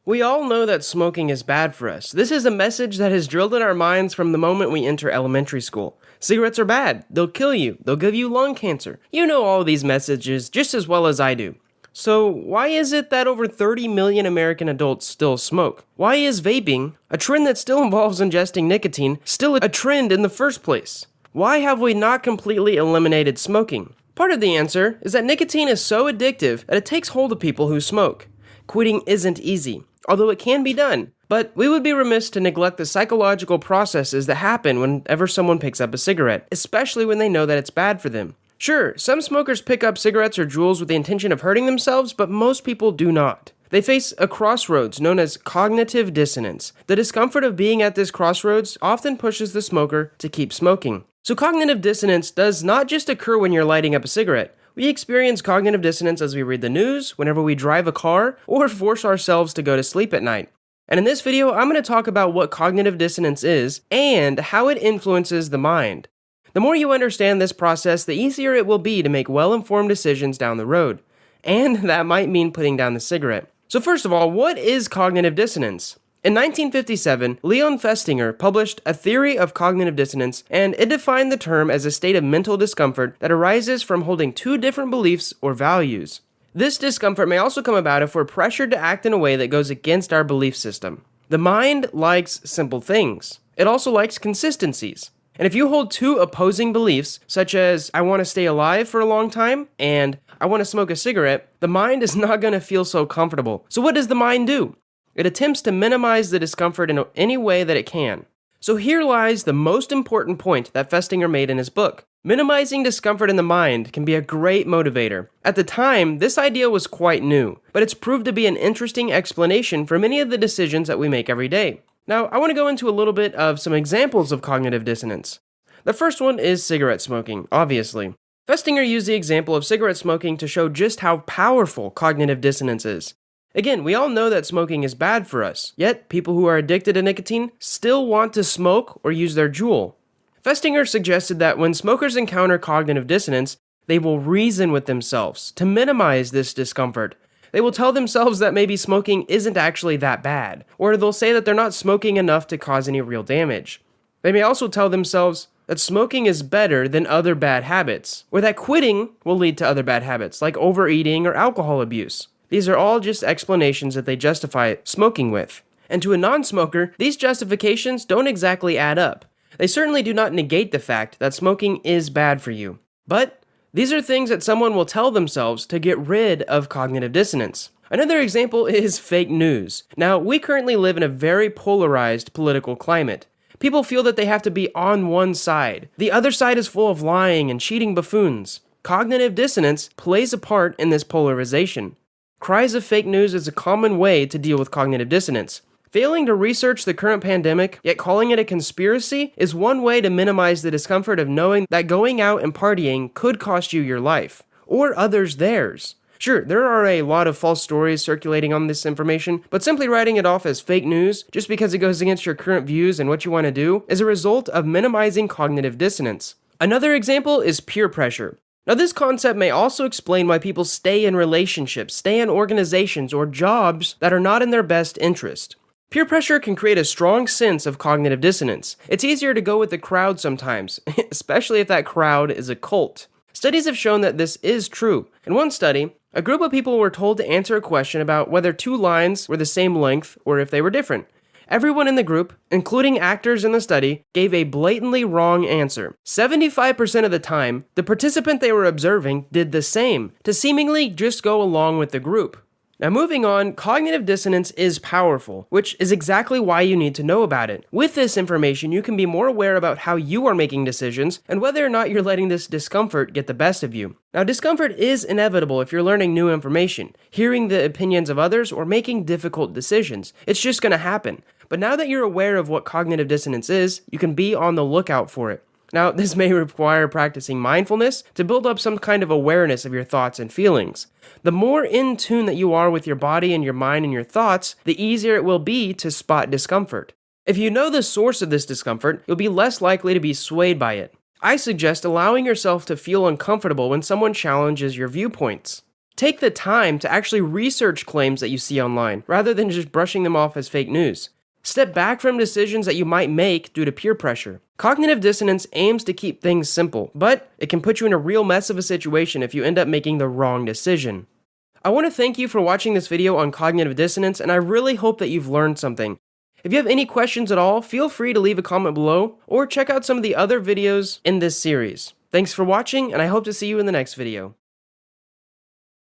We all know that smoking is bad for us. This is a message that is drilled in our minds from the moment we enter elementary school. Cigarettes are bad. They'll kill you. They'll give you lung cancer. You know all these messages just as well as I do. So why is it that over 30 million American adults still smoke? Why is vaping, a trend that still involves ingesting nicotine, still a trend in the first place? Why have we not completely eliminated smoking? Part of the answer is that nicotine is so addictive that it takes hold of people who smoke. Quitting isn't easy, although it can be done. But we would be remiss to neglect the psychological processes that happen whenever someone picks up a cigarette, especially when they know that it's bad for them. Sure, some smokers pick up cigarettes or jewels with the intention of hurting themselves, but most people do not. They face a crossroads known as cognitive dissonance. The discomfort of being at this crossroads often pushes the smoker to keep smoking. So cognitive dissonance does not just occur when you're lighting up a cigarette. We experience cognitive dissonance as we read the news, whenever we drive a car, or force ourselves to go to sleep at night. And in this video, I'm going to talk about what cognitive dissonance is and how it influences the mind. The more you understand this process, the easier it will be to make well-informed decisions down the road. And that might mean putting down the cigarette. So first of all, what is cognitive dissonance? In 1957, Leon Festinger published A Theory of Cognitive Dissonance, and it defined the term as a state of mental discomfort that arises from holding two different beliefs or values. This discomfort may also come about if we're pressured to act in a way that goes against our belief system. The mind likes simple things. It also likes consistencies. And if you hold two opposing beliefs, such as, I want to stay alive for a long time, and I want to smoke a cigarette, the mind is not going to feel so comfortable. So what does the mind do? It attempts to minimize the discomfort in any way that it can. So here lies the most important point that Festinger made in his book. Minimizing discomfort in the mind can be a great motivator. At the time, this idea was quite new, but it's proved to be an interesting explanation for many of the decisions that we make every day. Now, I want to go into a little bit of some examples of cognitive dissonance. The first one is cigarette smoking, obviously. Festinger used the example of cigarette smoking to show just how powerful cognitive dissonance is. Again, we all know that smoking is bad for us, yet people who are addicted to nicotine still want to smoke or use their Juul. Festinger suggested that when smokers encounter cognitive dissonance, they will reason with themselves to minimize this discomfort. They will tell themselves that maybe smoking isn't actually that bad, or they'll say that they're not smoking enough to cause any real damage. They may also tell themselves that smoking is better than other bad habits, or that quitting will lead to other bad habits, like overeating or alcohol abuse. These are all just explanations that they justify smoking with. And to a non-smoker, these justifications don't exactly add up. They certainly do not negate the fact that smoking is bad for you. But these are things that someone will tell themselves to get rid of cognitive dissonance. Another example is fake news. Now, we currently live in a very polarized political climate. People feel that they have to be on one side. The other side is full of lying and cheating buffoons. Cognitive dissonance plays a part in this polarization. Cries of fake news is a common way to deal with cognitive dissonance. Failing to research the current pandemic, yet calling it a conspiracy, is one way to minimize the discomfort of knowing that going out and partying could cost you your life, or others theirs. Sure, there are a lot of false stories circulating on this information, but simply writing it off as fake news, just because it goes against your current views and what you want to do, is a result of minimizing cognitive dissonance. Another example is peer pressure. Now, this concept may also explain why people stay in relationships, stay in organizations, or jobs that are not in their best interest. Peer pressure can create a strong sense of cognitive dissonance. It's easier to go with the crowd sometimes, especially if that crowd is a cult. Studies have shown that this is true. In one study, a group of people were told to answer a question about whether two lines were the same length or if they were different. Everyone in the group, including actors in the study, gave a blatantly wrong answer. 75% of the time, the participant they were observing did the same, to seemingly just go along with the group. Now moving on, cognitive dissonance is powerful, which is exactly why you need to know about it. With this information, you can be more aware about how you are making decisions and whether or not you're letting this discomfort get the best of you. Now, discomfort is inevitable if you're learning new information, hearing the opinions of others, or making difficult decisions. It's just going to happen. But now that you're aware of what cognitive dissonance is, you can be on the lookout for it. Now, this may require practicing mindfulness to build up some kind of awareness of your thoughts and feelings. The more in tune that you are with your body and your mind and your thoughts, the easier it will be to spot discomfort. If you know the source of this discomfort, you'll be less likely to be swayed by it. I suggest allowing yourself to feel uncomfortable when someone challenges your viewpoints. Take the time to actually research claims that you see online, rather than just brushing them off as fake news. Step back from decisions that you might make due to peer pressure. Cognitive dissonance aims to keep things simple, but it can put you in a real mess of a situation if you end up making the wrong decision. I want to thank you for watching this video on cognitive dissonance, and I really hope that you've learned something. If you have any questions at all, feel free to leave a comment below, or check out some of the other videos in this series. Thanks for watching, and I hope to see you in the next video.